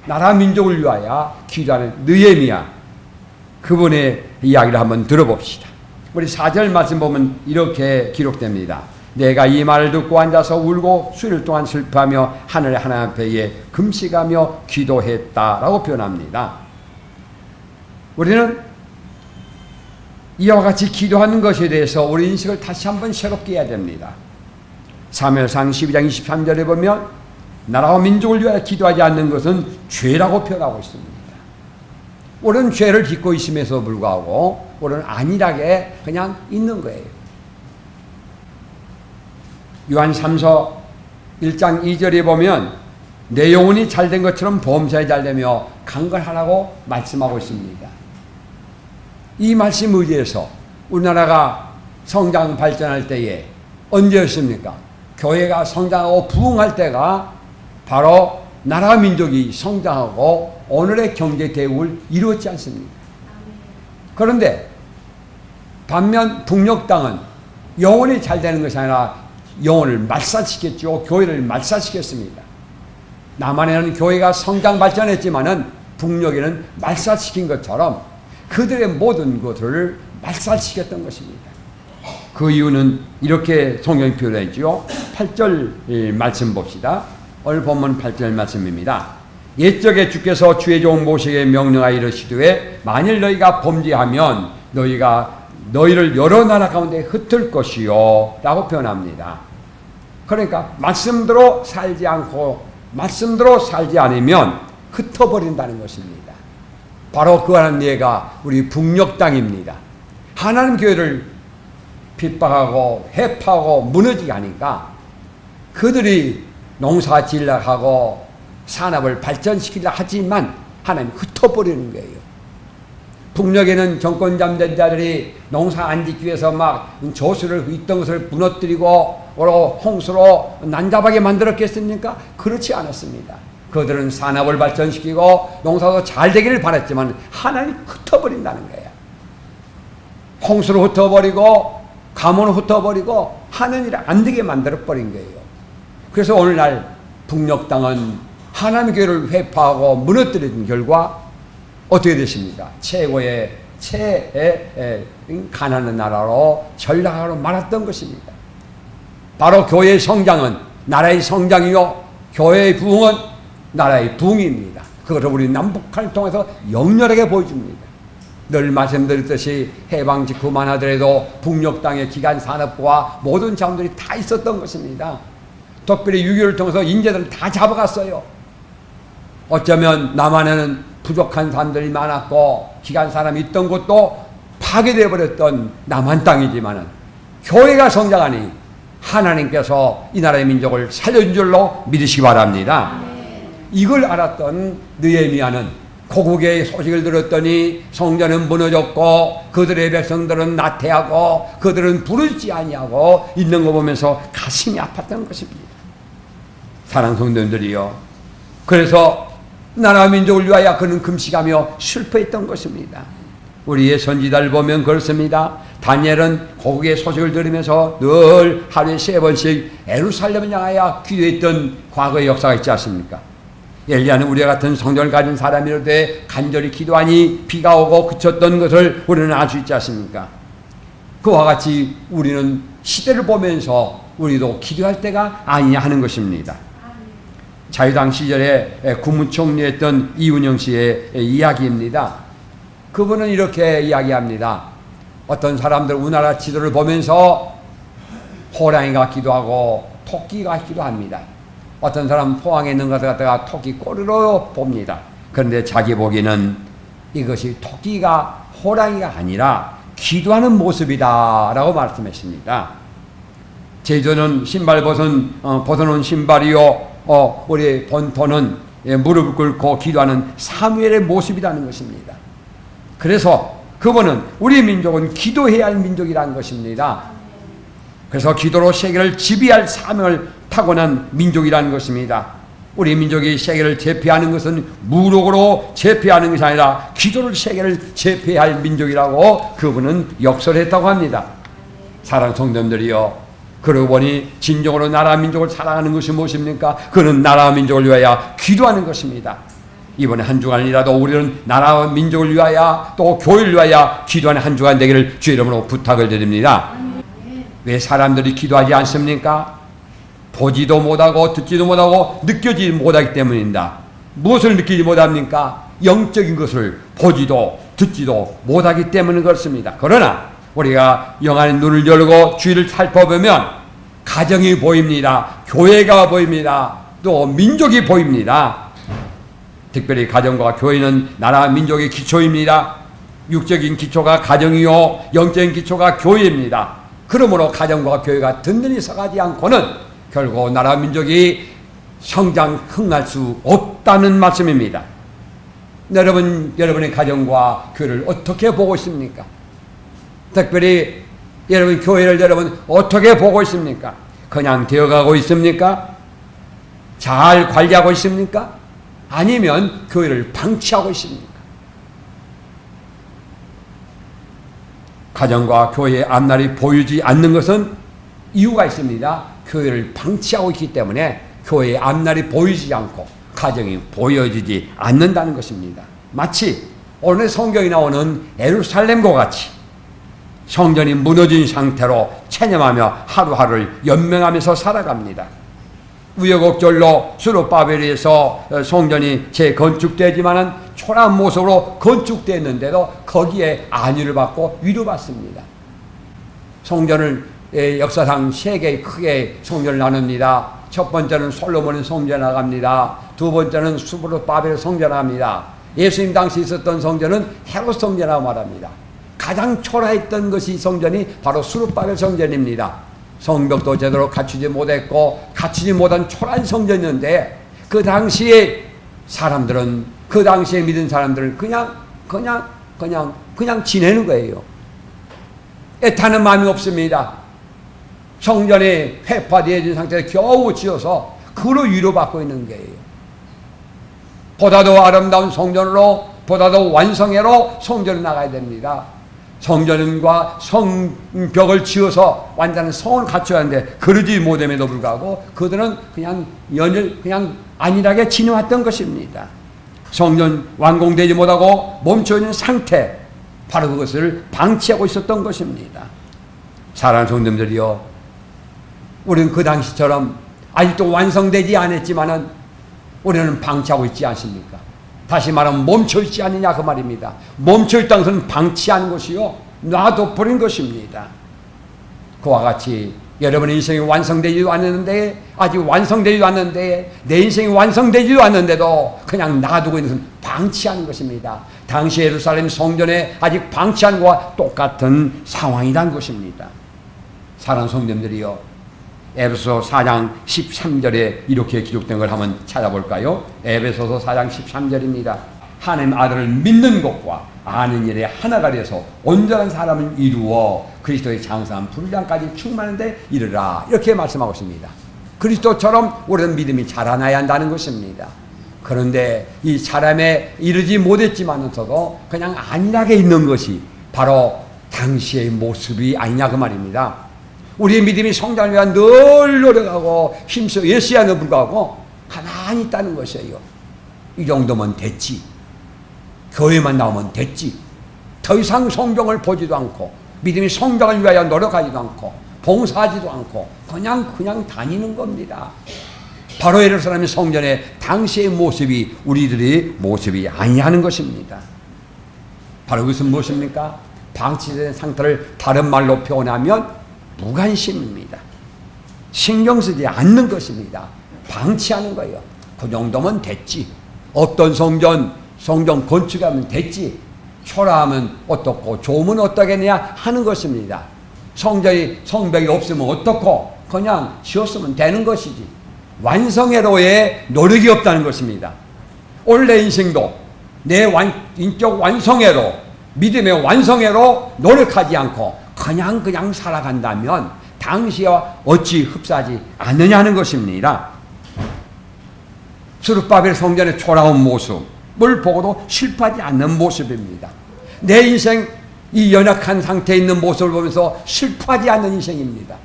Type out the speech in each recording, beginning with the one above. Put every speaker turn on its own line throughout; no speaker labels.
나라 민족을 위하여 기도하는 느헤미야, 그분의 이야기를 한번 들어봅시다. 우리 4절 말씀 보면 이렇게 기록됩니다. 내가 이 말을 듣고 앉아서 울고 수일 동안 슬퍼하며 하늘의 하나님 앞에 금식하며 기도했다라고 표현합니다. 우리는 이와 같이 기도하는 것에 대해서 우리 인식을 다시 한번 새롭게 해야 됩니다. 사무엘상 12장 23절에 보면 나라와 민족을 위하여 기도하지 않는 것은 죄라고 표현하고 있습니다. 우리는 죄를 짓고 있음에도 불구하고 우리는 안일하게 그냥 있는 거예요. 요한 3서 1장 2절에 보면 내 영혼이 잘된 것처럼 범사에 잘되며 강건하라고 말씀하고 있습니다. 이 말씀 의지해서 우리나라가 성장 발전할 때에 언제였습니까? 교회가 성장하고 부흥할 때가 바로 나라 민족이 성장하고 오늘의 경제 대우를 이루었지 않습니까? 그런데 반면 북녘 땅은 영혼이 잘 되는 것이 아니라 영혼을 말살시켰죠. 교회를 말살시켰습니다. 남한에는 교회가 성장 발전했지만은 북녘에는 말살시킨 것처럼 그들의 모든 것을 말살시켰던 것입니다. 그 이유는 이렇게 성경이 표현했죠. 8절 말씀 봅시다. 오늘 본문 8절 말씀입니다. 옛적에 주께서 주의 종 모세에게 명령하여 이르시되 만일 너희가 범죄하면 너희를 여러 나라 가운데 흩을 것이요 라고 표현합니다. 그러니까 말씀대로 살지 않고 말씀대로 살지 않으면 흩어버린다는 것입니다. 바로 그하는 예가 우리 북녘 땅입니다. 하나님 교회를 핍박하고 해파하고 무너지게 하니까 그들이 농사 지으려고 산업을 발전시키려 하지만 하나님 흩어버리는 거예요. 북녘에는 정권 잡는 자들이 농사 안 짓기 위해서 막 조수를 있던 것을 무너뜨리고 홍수로 난잡하게 만들었겠습니까? 그렇지 않았습니다. 그들은 산업을 발전시키고 농사도 잘 되기를 바랐지만 하나님 흩어버린다는 거예요. 홍수로 흩어버리고 가뭄으로 흩어버리고 하는 일을 안 되게 만들어버린 거예요. 그래서 오늘날 북녘 땅은 하나님의 교회를 회파하고 무너뜨린 결과 어떻게 됐습니까? 최고의 가난한 나라로 전락하러 말았던 것입니다. 바로 교회의 성장은 나라의 성장이요 교회의 부흥은 나라의 부흥입니다. 그것을 우리 남북한을 통해서 역렬하게 보여줍니다. 늘 말씀드렸듯이 해방 직후만 하더라도 북녘 땅의 기간 산업부와 모든 자원들이 다 있었던 것입니다. 특별히 6.25를 통해서 인재들을 다 잡아갔어요. 어쩌면 남한에는 부족한 사람들이 많았고 기간 사람이 있던 곳도 파괴되어 버렸던 남한 땅이지만은 교회가 성장하니 하나님께서 이 나라의 민족을 살려준 줄로 믿으시기 바랍니다. 이걸 알았던 느헤미야는 고국의 소식을 들었더니 성전은 무너졌고 그들의 백성들은 나태하고 그들은 부르지 아니하고 있는 거 보면서 가슴이 아팠던 것입니다. 사랑하는 성도님들이요, 그래서 나라 민족을 위하여 그는 금식하며 슬퍼했던 것입니다. 우리의 선지자를 보면 그렇습니다. 다니엘은 고국의 소식을 들으면서 늘 하루에 3번씩 예루살렘을 향하여 기도했던 과거의 역사가 있지 않습니까? 엘리야는 우리와 같은 성전을 가진 사람이로되 간절히 기도하니 비가 오고 그쳤던 것을 우리는 알 수 있지 않습니까? 그와 같이 우리는 시대를 보면서 우리도 기도할 때가 아니냐 하는 것입니다. 자유당 시절에 국무총리였던 이훈영 씨의 이야기입니다. 그분은 이렇게 이야기합니다. 어떤 사람들 우리나라 지도를 보면서 호랑이가 기도하고 토끼가 기도합니다. 어떤 사람은 포항에 있는 것을 갖다가 토끼 꼬리로 봅니다. 그런데 자기 보기에는 이것이 토끼가 호랑이가 아니라 기도하는 모습이다 라고 말씀했습니다. 제주는 신발 벗어놓은 신발이요, 우리 본토는 무릎을 꿇고 기도하는 사무엘의 모습이라는 것입니다. 그래서 그분은 우리 민족은 기도해야 할 민족이라는 것입니다. 그래서 기도로 세계를 지배할 사명을 타고난 민족이라는 것입니다. 우리 민족이 세계를 제패하는 것은 무력으로 제패하는 것이 아니라 기도를 세계를 제패할 민족이라고 그분은 역설했다고 합니다. 사랑하는 성도님들이요, 그러고 보니 진정으로 나라 민족을 사랑하는 것이 무엇입니까? 그는 나라 민족을 위하여 기도하는 것입니다. 이번에 한 주간이라도 우리는 나라와 민족을 위하여 또 교회를 위하여 기도하는 한 주간 되기를 주의 이름으로 부탁을 드립니다. 왜 사람들이 기도하지 않습니까? 보지도 못하고 듣지도 못하고 느껴지지 못하기 때문입니다. 무엇을 느끼지 못합니까? 영적인 것을 보지도 듣지도 못하기 때문에 그렇습니다. 그러나 우리가 영안의 눈을 열고 주위를 살펴보면 가정이 보입니다. 교회가 보입니다. 또 민족이 보입니다. 특별히 가정과 교회는 나라 민족의 기초입니다. 육적인 기초가 가정이요 영적인 기초가 교회입니다. 그러므로 가정과 교회가 든든히 서가지 않고는 결국 나라 민족이 성장 흥할 수 없다는 말씀입니다. 여러분의 가정과 교회를 어떻게 보고 있습니까? 특별히 여러분 교회를 여러분 어떻게 보고 있습니까? 그냥 되어가고 있습니까? 잘 관리하고 있습니까? 아니면 교회를 방치하고 있습니까? 가정과 교회의 앞날이 보이지 않는 것은 이유가 있습니다. 교회를 방치하고 있기 때문에 교회의 앞날이 보이지 않고 가정이 보여지지 않는다는 것입니다. 마치 오늘 성경에 나오는 예루살렘과 같이 성전이 무너진 상태로 체념하며 하루하루를 연명하면서 살아갑니다. 우여곡절로 수르바벨에서 성전이 재건축되지만은 초라한 모습으로 건축됐는데도 거기에 안위를 받고 위로받습니다. 성전을 역사상 세 개의 크게 성전을 나눕니다. 첫 번째는 솔로몬의 성전에 나갑니다. 두 번째는 수르바벨 성전에 나갑니다. 예수님 당시 있었던 성전은 헤롯 성전이라고 말합니다. 가장 초라했던 것이 성전이 바로 수르바벨 성전입니다. 성벽도 제대로 갖추지 못했고 갖추지 못한 초라한 성전이었는데 그 당시에 사람들은 그 당시에 믿은 사람들은 그냥 지내는 거예요. 애타는 마음이 없습니다. 성전이 회파되어진 상태에서 겨우 지어서 그로 위로받고 있는 거예요. 보다도 아름다운 성전으로 보다도 완성해로 성전을 나가야 됩니다. 성전과 성벽을 지어서 완전한 성을 갖춰야 하는데 그러지 못함에도 불구하고 그들은 그냥 안일하게 지내왔던 것입니다. 성전 완공되지 못하고 멈춰있는 상태, 바로 그것을 방치하고 있었던 것입니다. 사랑하는 성도님들이요, 우리는 그 당시처럼 아직도 완성되지 않았지만은 우리는 방치하고 있지 않습니까? 다시 말하면 멈춰있지 않느냐 그 말입니다. 멈춰있다는 것은 방치하는 것이요 놔둬버린 것입니다. 그와 같이 여러분의 인생이 완성되지도 않았는데 아직 완성되지도 않는데 내 인생이 완성되지도 않는데도 그냥 놔두고 있는 것은 방치하는 것입니다. 당시 예루살렘 성전에 아직 방치하는 것과 똑같은 상황이란 것입니다. 사랑하는 성도님들이요, 에베소서 4장 13절에 이렇게 기록된 걸 한번 찾아볼까요? 에베소서 4장 13절입니다. 하나님 아들을 믿는 것과 아는 일에 하나가 되어서 온전한 사람을 이루어 그리스도의 장사한 분량까지 충만한데 이르라, 이렇게 말씀하고 있습니다. 그리스도처럼 우리는 믿음이 자라나야 한다는 것입니다. 그런데 이 자람에 이르지 못했지만서도 그냥 안일하게 있는 것이 바로 당시의 모습이 아니냐 그 말입니다. 우리의 믿음이 성장을 위한 늘 노력하고 힘써 예수야는 불구하고 가만히 있다는 것이에요. 이 정도면 됐지. 교회만 나오면 됐지. 더 이상 성경을 보지도 않고 믿음이 성장을 위하여 노력하지도 않고 봉사하지도 않고 그냥 다니는 겁니다. 바로 예루살렘 성전의 당시의 모습이 우리들의 모습이 아니하는 것입니다. 바로 그것은 무엇입니까? 방치된 상태를 다른 말로 표현하면 무관심입니다. 신경 쓰지 않는 것입니다. 방치하는 거예요. 그 정도면 됐지. 어떤 성전 건축하면 됐지. 초라하면 어떻고 좋으면 어떠겠냐 하는 것입니다. 성벽이 없으면 어떻고 그냥 지었으면 되는 것이지. 완성회로의 노력이 없다는 것입니다. 오늘 내 인생도 내 인적 완성회로, 믿음의 완성회로 노력하지 않고 그냥 살아간다면 당시와 어찌 흡사하지 않느냐는 것입니다. 스룹바벨 성전의 초라한 모습을 보고도 슬퍼하지 않는 모습입니다. 내 인생 이 연약한 상태에 있는 모습을 보면서 슬퍼하지 않는 인생입니다.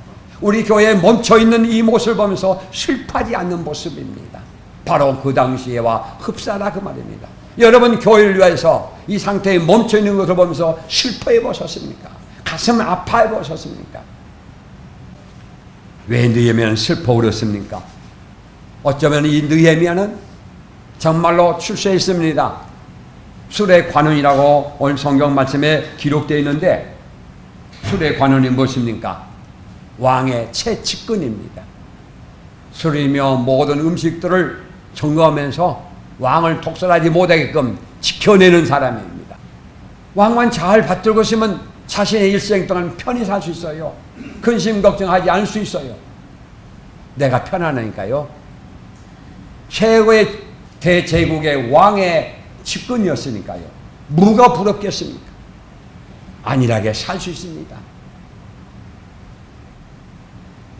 우리 교회에 멈춰있는 이 모습을 보면서 슬퍼하지 않는 모습입니다. 바로 그 당시에와 흡사하다 그 말입니다. 여러분 교회를 위해서 이 상태에 멈춰 있는 것을 보면서 슬퍼해 보셨습니까? 가슴 아파해 보셨습니까? 왜 느헤미야는 슬퍼 울었습니까? 어쩌면 이 느헤미야는 정말로 출세했습니다. 술의 관원이라고 오늘 성경 말씀에 기록되어 있는데, 술의 관원이 무엇입니까? 왕의 최측근입니다. 술이며 모든 음식들을 점검하면서 왕을 독설하지 못하게끔 지켜내는 사람입니다. 왕만 잘 받들고 있으면 자신의 일생 동안 편히 살 수 있어요. 근심 걱정하지 않을 수 있어요. 내가 편안하니까요. 최고의 대제국의 왕의 측근이었으니까요. 뭐가 부럽겠습니까? 안일하게 살 수 있습니다.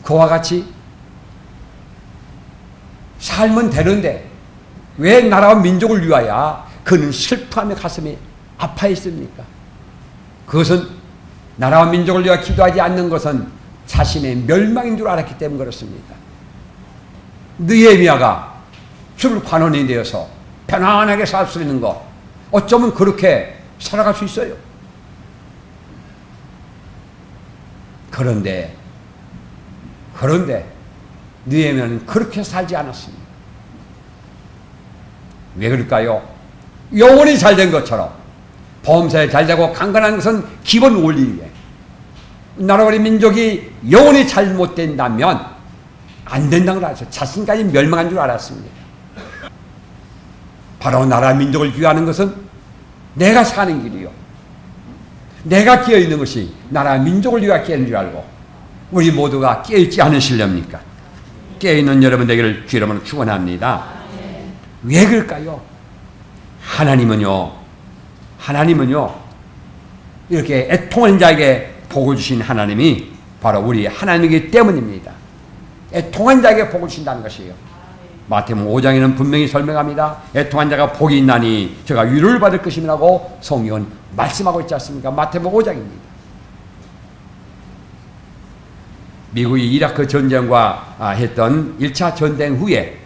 그와 같이 살면 되는데 왜 나라와 민족을 위하여 그는 슬퍼하며 가슴이 아파했습니까? 그것은 나라와 민족을 위하여 기도하지 않는 것은 자신의 멸망인 줄 알았기 때문에 그렇습니다. 느헤미야가 술 관원이 되어서 편안하게 살 수 있는 것, 어쩌면 그렇게 살아갈 수 있어요. 그런데 느헤미야는 그렇게 살지 않았습니다. 왜 그럴까요? 영혼이 잘된 것처럼 범사에 잘되고 강건한 것은 기본 원리에, 나라와 민족이 영혼이 잘못된다면 안 된다고 알았어요. 자신까지 멸망한 줄 알았습니다. 바로 나라 민족을 귀하는 것은 내가 사는 길이요, 내가 끼어있는 것이 나라 민족을 위하여 끼어있는 줄 알고 우리 모두가 깨어있지 않으시렵니까? 깨어있는 여러분 되기를 주 이름으로 축원합니다. 왜 그럴까요? 하나님은요 이렇게 애통하는 자에게 복을 주신 하나님이 바로 우리 하나님이기 때문입니다. 애통한 자에게 복을 주신다는 것이에요. 마태복음 5장에는 분명히 설명합니다. 애통한 자가 복이 있나니 저가 위로를 받을 것임이라고 성경은 말씀하고 있지 않습니까? 마태복음 5장입니다. 미국이 이라크 전쟁과 했던 1차 전쟁 후에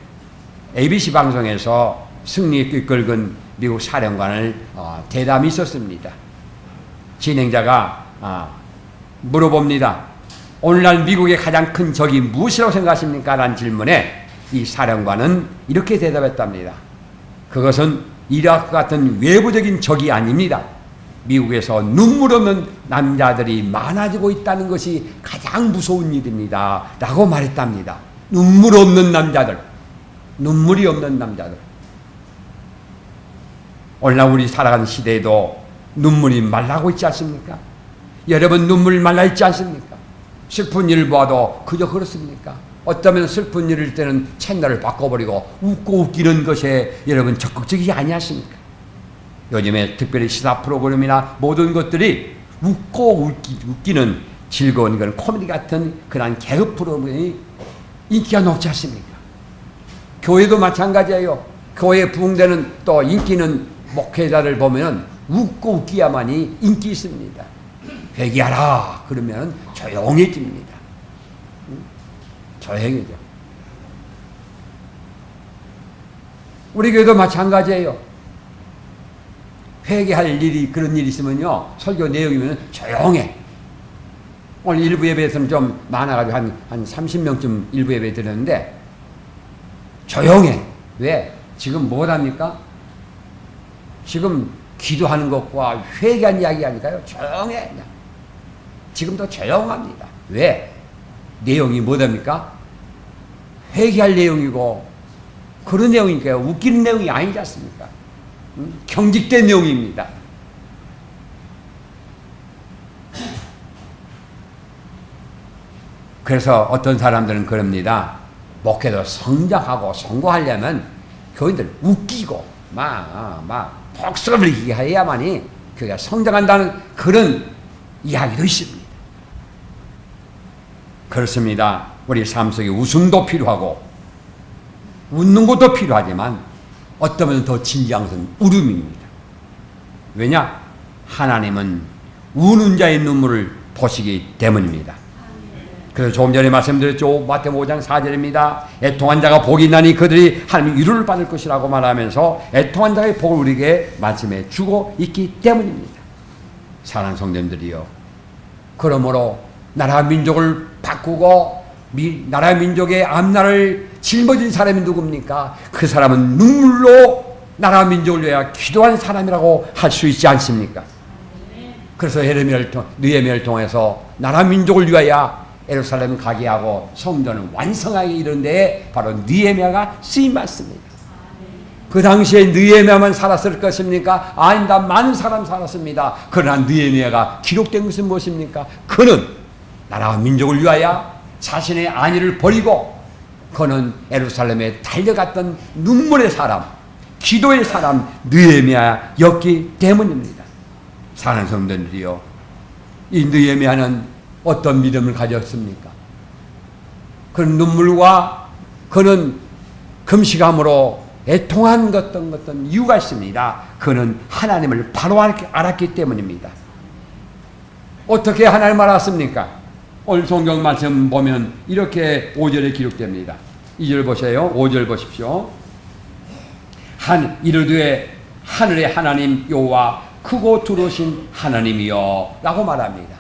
ABC 방송에서 승리에 이끌은 미국 사령관을 대담이 있었습니다. 진행자가 물어봅니다. 오늘날 미국의 가장 큰 적이 무엇이라고 생각하십니까? 라는 질문에 이 사령관은 이렇게 대답했답니다. 그것은 이라크 같은 외부적인 적이 아닙니다. 미국에서 눈물 없는 남자들이 많아지고 있다는 것이 가장 무서운 일입니다. 라고 말했답니다. 눈물 없는 남자들, 눈물이 없는 남자들. 오늘날 우리 살아가는 시대에도 눈물이 말라고 있지 않습니까? 여러분 눈물이 말라 있지 않습니까? 슬픈 일을 보아도 그저 그렇습니까? 어쩌면 슬픈 일일 때는 채널을 바꿔버리고 웃고 웃기는 것에 여러분 적극적이지 아니하십니까? 요즘에 특별히 시사 프로그램이나 모든 것들이 웃고 웃기는 즐거운 그런 코미디 같은 그런 개그 프로그램이 인기가 높지 않습니까? 교회도 마찬가지예요. 교회에 부흥되는 또 인기 있는 목회자를 보면 웃고 웃기야만이 인기 있습니다. 회개하라 그러면 조용해집니다. 조용해져. 우리 교회도 마찬가지예요. 회개할 일이 그런 일이 있으면요 설교 내용이면 조용해. 오늘 일부 예배에서는 좀 많아가지고 한 30명쯤 일부 예배 드렸는데 조용해. 왜? 지금 뭐랍니까? 지금 기도하는 것과 회개한 이야기 아닐까요? 조용해. 그냥. 지금도 조용합니다. 왜? 내용이 뭐랍니까? 회개할 내용이고 그런 내용이니까요. 웃기는 내용이 아니지 않습니까? 경직된 내용입니다. 그래서 어떤 사람들은 그럽니다. 목회도 성장하고 성공하려면 교인들 웃기고 막 복수를 이기게 해야만이 교회가 성장한다는 그런 이야기도 있습니다. 그렇습니다. 우리 삶 속에 웃음도 필요하고 웃는 것도 필요하지만 어쩌면 더 진지한 것은 울음입니다. 왜냐? 하나님은 우는 자의 눈물을 보시기 때문입니다. 그래서 조금 전에 말씀드렸죠. 마태복음 5장 4절입니다. 애통한 자가 복이 있나니 그들이 하나님의 위로를 받을 것이라고 말하면서 애통한 자의 복을 우리에게 말씀해 주고 있기 때문입니다. 사랑하는 성도님들이요, 그러므로 나라 민족을 바꾸고 나라 민족의 앞날을 짊어진 사람이 누굽니까? 그 사람은 눈물로 나라 민족을 위하여 기도한 사람이라고 할 수 있지 않습니까? 그래서 느헤미야를 통해서 나라 민족을 위하여 예루살렘 가게 하고 성전을 완성하게 이런 데에 바로 느헤미야가 쓰임 받습니다. 그 당시에 느헤미야만 살았을 것입니까? 아닙니다. 많은 사람 살았습니다. 그러나 느헤미야가 기록된 것은 무엇입니까? 그는 나라와 민족을 위하여 자신의 안위를 버리고 그는 예루살렘에 달려갔던 눈물의 사람, 기도의 사람 느헤미야였기 때문입니다. 사랑하는 성도들이요, 이 느헤미야는 어떤 믿음을 가졌습니까? 그는 눈물과 그는 금식함으로 애통한 어떤 이유가 있습니다. 그는 하나님을 바로 알았기 때문입니다. 어떻게 하나님을 알았습니까? 오늘 성경 말씀 보면 이렇게 5절에 기록됩니다. 2절 보세요. 5절 보십시오. 이르되 하늘의 하나님 여호와 크고 두루신 하나님이여 라고 말합니다.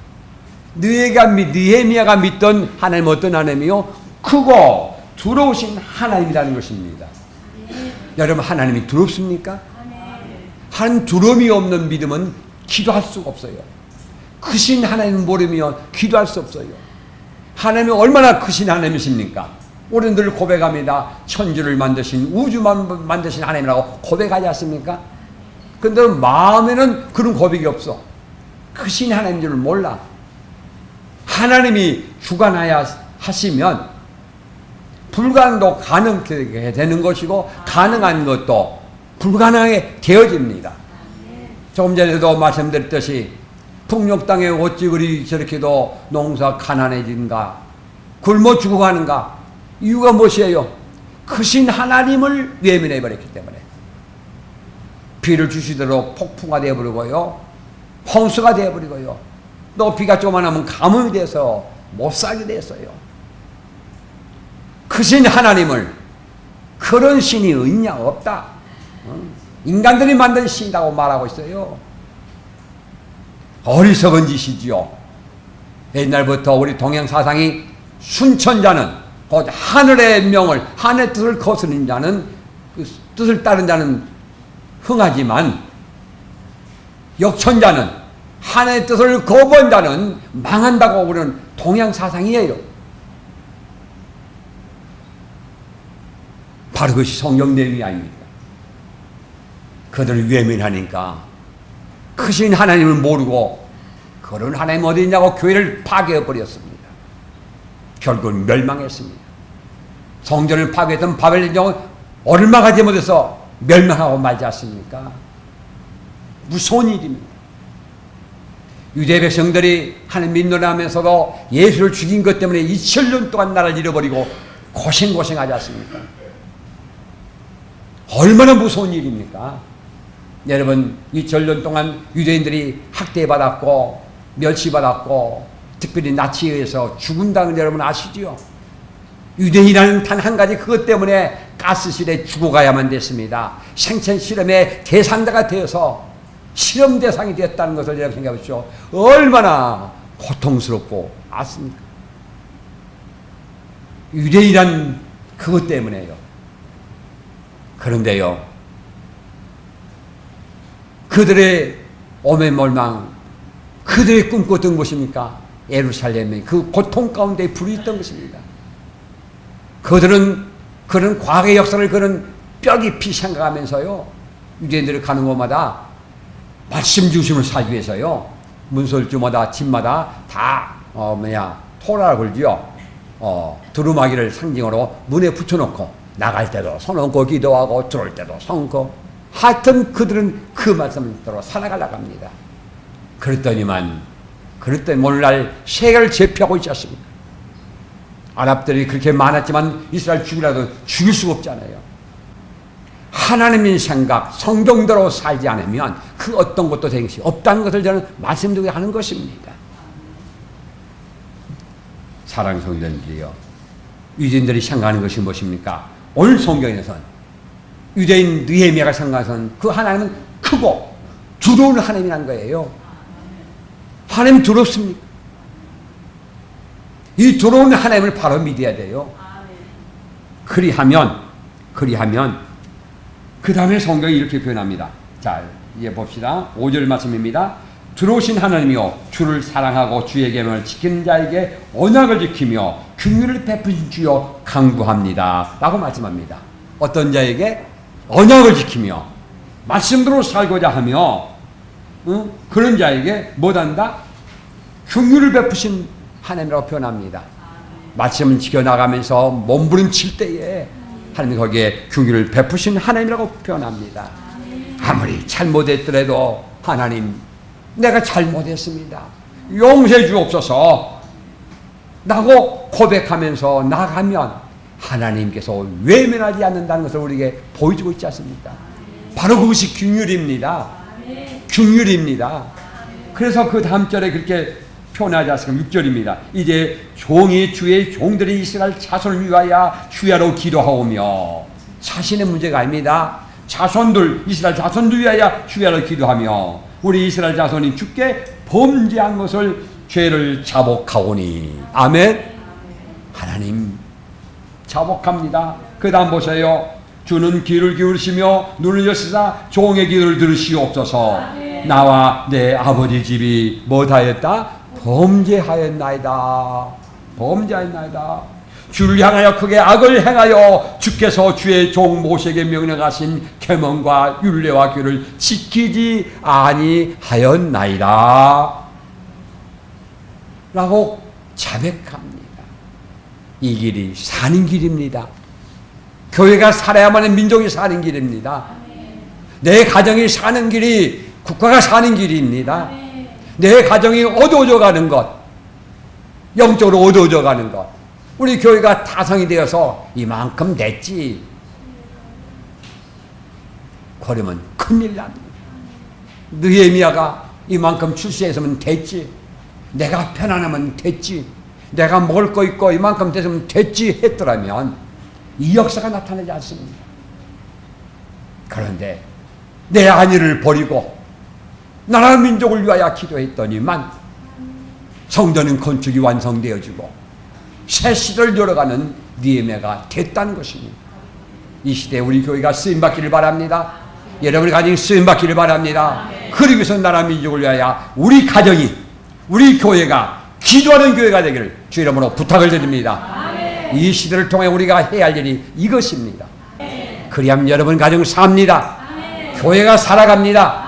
느헤미야가 믿던 하나님 어떤 하나님이요? 크고 두려우신 하나님이라는 것입니다. 여러분, 하나님이 두렵습니까? 한 두려움이 없는 믿음은 기도할 수가 없어요. 크신 하나님을 모르면 기도할 수 없어요. 하나님이 얼마나 크신 하나님이십니까? 우리는 늘 고백합니다. 천지를 만드신, 우주만 만드신 하나님이라고 고백하지 않습니까? 근데 마음에는 그런 고백이 없어. 크신 하나님인 줄 몰라. 하나님이 주관하여 하시면 불가능도 가능하게 되는 것이고 가능한 것도 불가능하게 되어집니다. 조금 전에도 말씀드렸듯이 풍력 땅에 어찌 그리 저렇게도 농사 가난해진가, 굶어 죽어가는가? 이유가 무엇이에요? 크신 하나님을 외면해 버렸기 때문에. 비를 주시도록 폭풍가 되어버리고요, 홍수가 되어버리고요, 또 비가 조금만 가뭄이 돼서 못 살게 됐어요. 크신 하나님을, 그런 신이 있냐? 없다. 인간들이 만든 신이라고 말하고 있어요. 어리석은 짓이지요. 옛날부터 우리 동양 사상이 순천자는 곧 하늘의 명을, 하늘의 뜻을 거스르는 자는, 그 뜻을 따른 자는 흥하지만 역천자는, 하나님의 뜻을 거부한 자는 망한다고 우리는 동양 사상이에요. 바로 그것이 성경 내용이 아닙니까? 그들을 외면하니까 크신 하나님을 모르고 그런 하나님 어디 있냐고 교회를 파괴해버렸습니다. 결국은 멸망했습니다. 성전을 파괴했던 바벨론은 얼마가 잘못해서 멸망하고 말지 않습니까? 무서운 일입니다. 유대 백성들이 하나님 믿노라 하면서도 예수를 죽인 것 때문에 2000년 동안 나라를 잃어버리고 고생하지 않습니까? 얼마나 무서운 일입니까? 여러분, 2000년 동안 유대인들이 학대받았고 멸시받았고 특별히 나치에 의해서 죽음당한 여러분 아시지요? 유대인이라는 단 한 가지 그것 때문에 가스실에 죽어가야만 됐습니다. 생체 실험의 대상자가 되어서 실험 대상이 됐다는 것을 여러분 생각해 보십시오. 얼마나 고통스럽고 아십니까? 유대인이란 그것 때문에요. 그런데요, 그들의 오매몰망, 그들의 꿈꿨던 것입니까? 예루살렘의 그 고통 가운데 불이 있던 것입니다. 그들은 그런 과거의 역사를 그런 뼈 깊이 생각하면서요, 유대인들이 가는 곳마다 말씀 중심으로 살기 위해서요, 문설주마다 집마다 다 토라를 걸지요. 두루마기를 상징으로 문에 붙여놓고 나갈 때도 손 얹고 기도하고 들어올 때도 손 얹고, 하여튼 그들은 그 말씀대로 살아가려고 합니다. 그랬더니 오늘날 세계를 제패하고 있지 않습니까? 아랍들이 그렇게 많았지만 이스라엘 죽이라도 죽일 수가 없잖아요. 하나님의 생각, 성경대로 살지 않으면 그 어떤 것도 되는 것이 없다는 것을 저는 말씀드리게 하는 것입니다. 사랑 성도들이요, 유대인들이 생각하는 것이 무엇입니까? 오늘 성경에서는 유대인 느헤미야가 생각하는 그 하나님은 크고 두려운 하나님이란 거예요. 하나님 두렵습니까? 이 두려운 하나님을 바로 믿어야 돼요. 그리하면 그 다음에 성경이 이렇게 표현합니다. 자, 이제 봅시다. 5절 말씀입니다. 두려우신 하나님이요, 주를 사랑하고 주의 계명을 지키는 자에게 언약을 지키며 긍휼을 베푸신 주여 간구합니다 라고 말씀합니다. 어떤 자에게? 언약을 지키며 말씀대로 살고자 하며 그런 자에게 못한다? 긍휼을 베푸신 하나님이라고 표현합니다. 말씀을 지켜나가면서 몸부림칠 때에 하나님 거기에 긍휼을 베푸신 하나님이라고 표현합니다. 아무리 잘못했더라도 하나님, 내가 잘못했습니다, 용서해 주옵소서 라고 고백하면서 나가면 하나님께서 외면하지 않는다는 것을 우리에게 보여주고 있지 않습니까? 바로 그것이 긍휼입니다. 긍휼입니다. 그래서 그 다음 절에 그렇게 표현하지 않습니까? 6절입니다. 이제 종이 주의 종들이 이스라엘 자손을 위하여 주야로 기도하오며, 자신의 문제가 아닙니다. 자손들, 이스라엘 자손들 위하여 주야로 기도하며 우리 이스라엘 자손이 주께 범죄한 것을 죄를 자복하오니. 아멘. 하나님 자복합니다. 그 다음 보세요. 주는 귀를 기울이시며 눈을 여시사 종의 기도를 들으시옵소서. 나와 내 아버지 집이 뭐하였다? 범죄하였나이다. 범죄하였나이다. 주를 향하여 크게 악을 행하여 주께서 주의 종 모세에게 명령하신 계명과 율례와 규를 지키지 아니하였나이다 라고 자백합니다. 이 길이 사는 길입니다. 교회가 살아야만 하는 민족이 사는 길입니다. 내 가정이 사는 길이 국가가 사는 길입니다. 내 가정이 어두워져 가는 것, 영적으로 어두워져 가는 것, 우리 교회가 타성이 되어서 이만큼 됐지 그러면 큰일 납니다. 느헤미야가 이만큼 출세했으면 됐지, 내가 편안하면 됐지, 내가 먹을 거 있고 이만큼 됐으면 됐지 했더라면 이 역사가 나타나지 않습니다. 그런데 내 안위를 버리고 나라 민족을 위하여 기도했더니만 성전은 건축이 완성되어지고 새 시대를 열어가는 느헤미야가 됐다는 것입니다. 이 시대에 우리 교회가 쓰임받기를 바랍니다. 여러분의 가정이 쓰임받기를 바랍니다. 그리고 해서 나라 민족을 위하여 우리 가정이, 우리 교회가 기도하는 교회가 되기를 주 이름으로 부탁을 드립니다. 이 시대를 통해 우리가 해야 할 일이 이것입니다. 그리하면 여러분 가정 삽니다. 교회가 살아갑니다.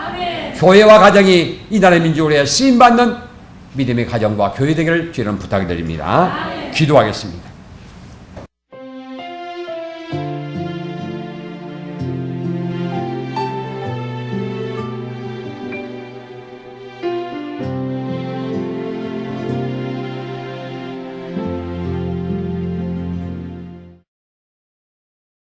교회와 가정이 이 나라의 민족을 위해 쓰임받는 믿음의 가정과 교회 되기를 주님 부탁드립니다. 기도하겠습니다.